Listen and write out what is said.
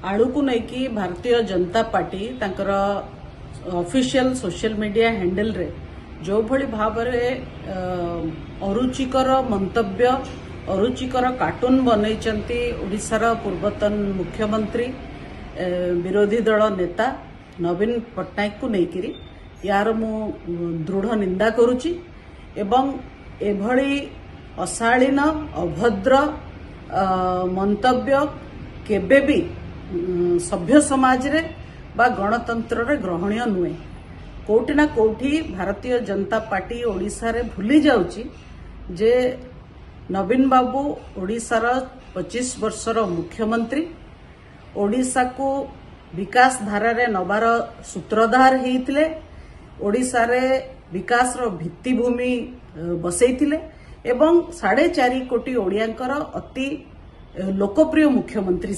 आलू को लेकिन भारतीय जनता पार्टी तांकर ऑफिशियल सोशल मीडिया हैंडल रे जो भली भाव अरुचिकर मंतव्य अरुचिकर कार्टून बनैचंती ओडिशार पूर्वतन मुख्यमंत्री विरोधी दल नेता नवीन पट्टनायक को लेकिन यार मु दृढ़ निंदा करुची एवं एभली अशालीन अभद्र मंतव्य केबे भी सभ्य समाज रे बा गणतंत्र रे ग्रहणीय नुहे। कोठी ना कोठी भारतीय जनता पार्टी ओडिशा रे भूली जाउची जे नवीन बाबू ओडिशार 25 वर्षर मुख्यमंत्री ओडिशा को विकास धारा रे नबार सूत्रधार हेइतिले ओडिशा रे विकास रो भित्तिभूमि बसैतिले एवं 4.5 कोटी ओडियांकर अति लोकप्रिय मुख्यमंत्री।